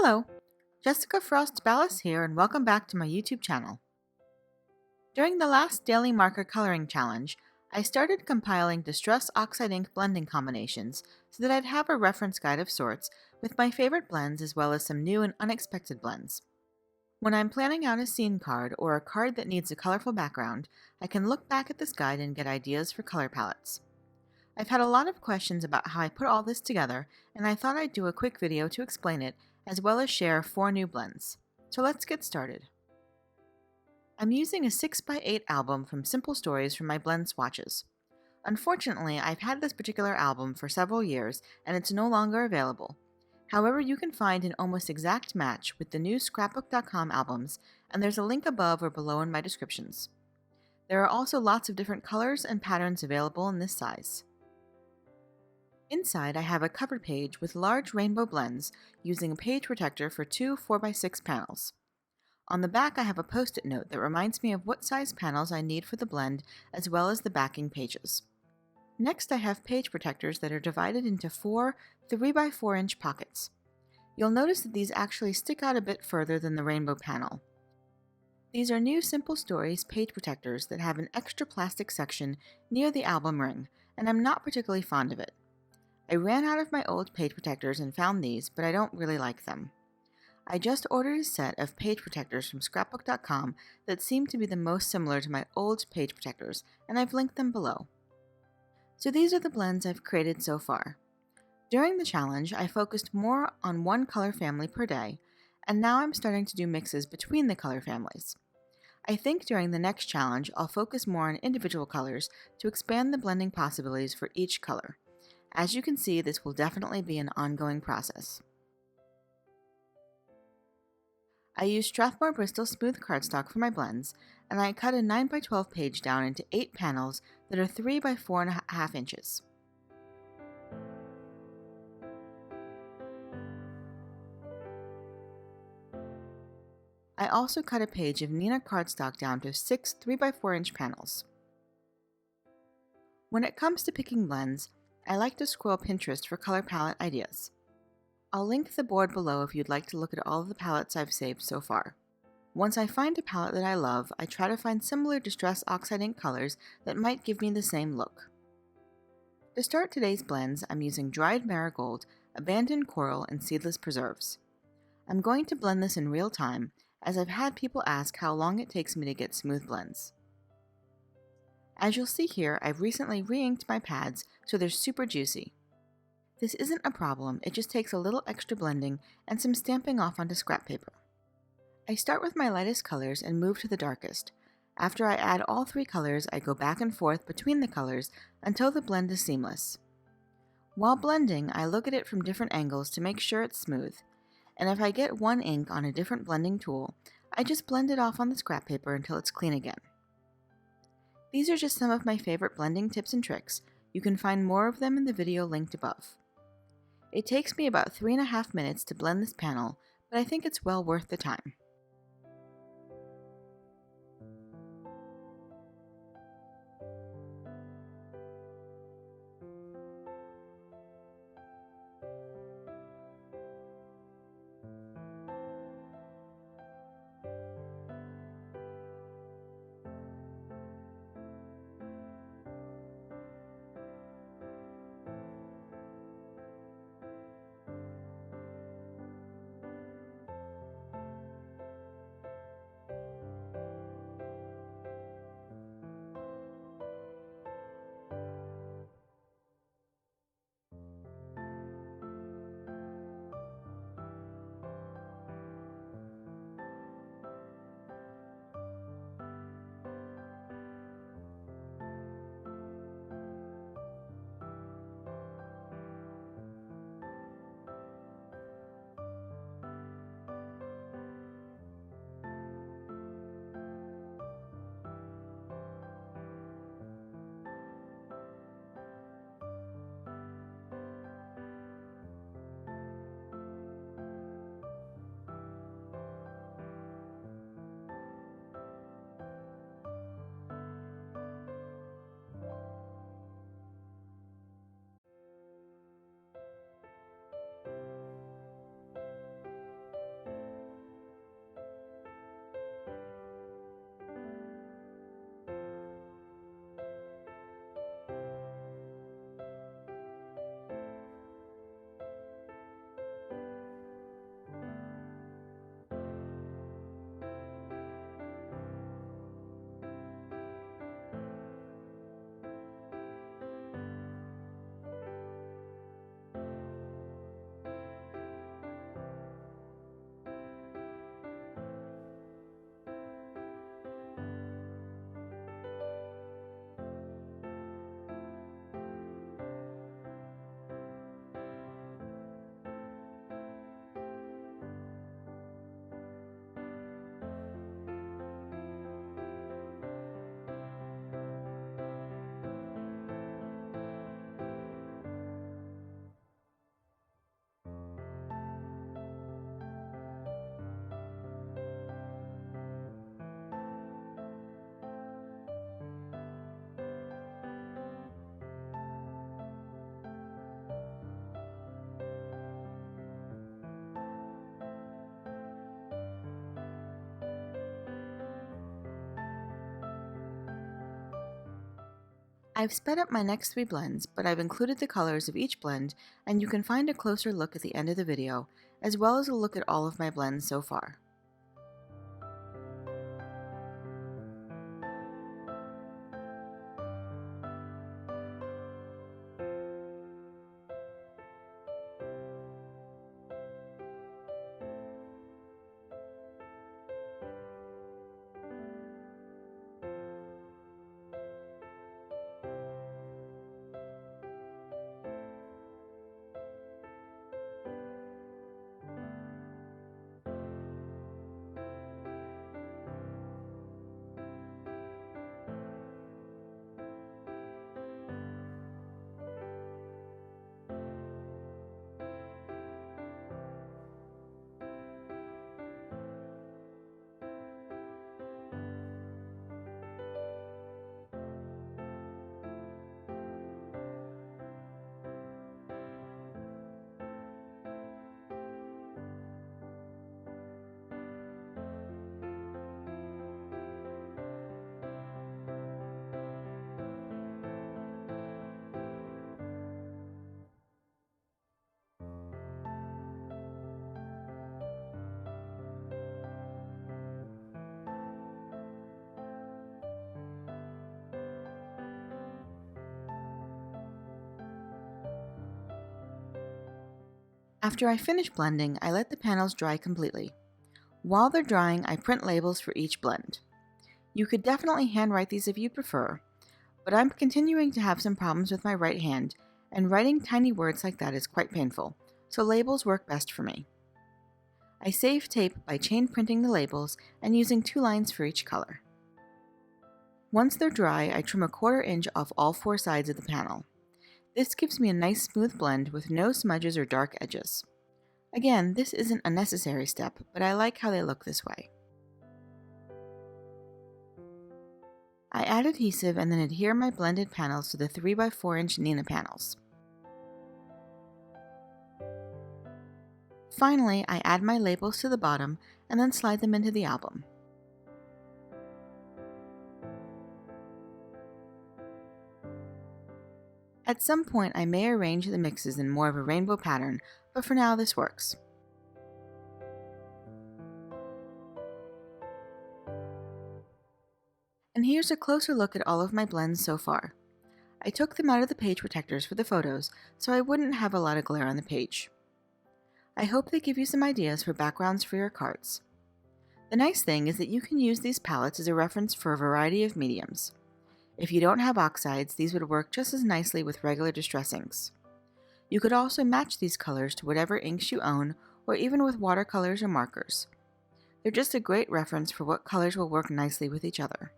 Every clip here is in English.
Hello, Jessica Frost-Ballas here, and welcome back to my YouTube channel. During the last Daily Marker Coloring Challenge, I started compiling Distress Oxide ink blending combinations so that I'd have a reference guide of sorts with my favorite blends as well as some new and unexpected blends. When I'm planning out a scene card or a card that needs a colorful background, I can look back at this guide and get ideas for color palettes. I've had a lot of questions about how I put all this together, and I thought I'd do a quick video to explain it, as well as share 4 new blends. So let's get started. I'm using a 6x8 album from Simple Stories for my blend swatches. Unfortunately, I've had this particular album for several years, and it's no longer available. However, you can find an almost exact match with the new Scrapbook.com albums, and there's a link above or below in my descriptions. There are also lots of different colors and patterns available in this size. Inside, I have a cover page with large rainbow blends using a page protector for 2 4x6 panels. On the back, I have a post-it note that reminds me of what size panels I need for the blend, as well as the backing pages. Next, I have page protectors that are divided into 4 3x4 inch pockets. You'll notice that these actually stick out a bit further than the rainbow panel. These are new Simple Stories page protectors that have an extra plastic section near the album ring, and I'm not particularly fond of it. I ran out of my old page protectors and found these, but I don't really like them. I just ordered a set of page protectors from Scrapbook.com that seem to be the most similar to my old page protectors, and I've linked them below. So these are the blends I've created so far. During the challenge, I focused more on one color family per day, and now I'm starting to do mixes between the color families. I think during the next challenge, I'll focus more on individual colors to expand the blending possibilities for each color. As you can see, this will definitely be an ongoing process. I used Strathmore Bristol smooth cardstock for my blends, and I cut a 9x12 page down into 8 panels that are 3x4.5 inches. I also cut a page of Neenah cardstock down to 6 3x4 inch panels. When it comes to picking blends, I like to scroll Pinterest for color palette ideas. I'll link the board below if you'd like to look at all of the palettes I've saved so far. Once I find a palette that I love, I try to find similar Distress Oxide ink colors that might give me the same look. To start today's blends, I'm using dried marigold, abandoned coral, and seedless preserves. I'm going to blend this in real time, as I've had people ask how long it takes me to get smooth blends. As you'll see here, I've recently re-inked my pads so they're super juicy. This isn't a problem, it just takes a little extra blending and some stamping off onto scrap paper. I start with my lightest colors and move to the darkest. After I add all 3 colors, I go back and forth between the colors until the blend is seamless. While blending, I look at it from different angles to make sure it's smooth, and if I get one ink on a different blending tool, I just blend it off on the scrap paper until it's clean again. These are just some of my favorite blending tips and tricks. You can find more of them in the video linked above. It takes me about 3.5 minutes to blend this panel, but I think it's well worth the time. I've sped up my next 3 blends, but I've included the colors of each blend, and you can find a closer look at the end of the video, as well as a look at all of my blends so far. After I finish blending, I let the panels dry completely. While they're drying, I print labels for each blend. You could definitely handwrite these if you prefer, but I'm continuing to have some problems with my right hand, and writing tiny words like that is quite painful, so labels work best for me. I save tape by chain printing the labels and using 2 lines for each color. Once they're dry, I trim a 1/4 inch off all 4 sides of the panel. This gives me a nice smooth blend with no smudges or dark edges. Again, this isn't a necessary step, but I like how they look this way. I add adhesive and then adhere my blended panels to the 3x4 inch Neenah panels. Finally, I add my labels to the bottom and then slide them into the album. At some point, I may arrange the mixes in more of a rainbow pattern, but for now this works. And here's a closer look at all of my blends so far. I took them out of the page protectors for the photos, so I wouldn't have a lot of glare on the page. I hope they give you some ideas for backgrounds for your cards. The nice thing is that you can use these palettes as a reference for a variety of mediums. If you don't have oxides, these would work just as nicely with regular distress inks. You could also match these colors to whatever inks you own, or even with watercolors or markers. They're just a great reference for what colors will work nicely with each other.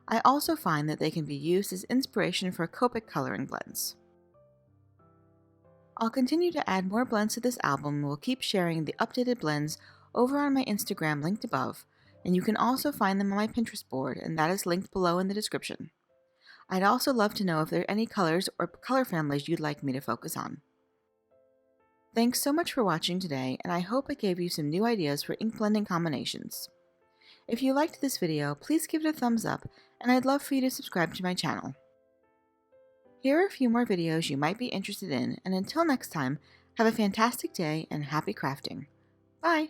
I also find that they can be used as inspiration for Copic coloring blends. I'll continue to add more blends to this album and will keep sharing the updated blends over on my Instagram linked above, and you can also find them on my Pinterest board, and that is linked below in the description. I'd also love to know if there are any colors or color families you'd like me to focus on. Thanks so much for watching today, and I hope it gave you some new ideas for ink blending combinations. If you liked this video, please give it a thumbs up, and I'd love for you to subscribe to my channel. Here are a few more videos you might be interested in, and until next time, have a fantastic day and happy crafting. Bye!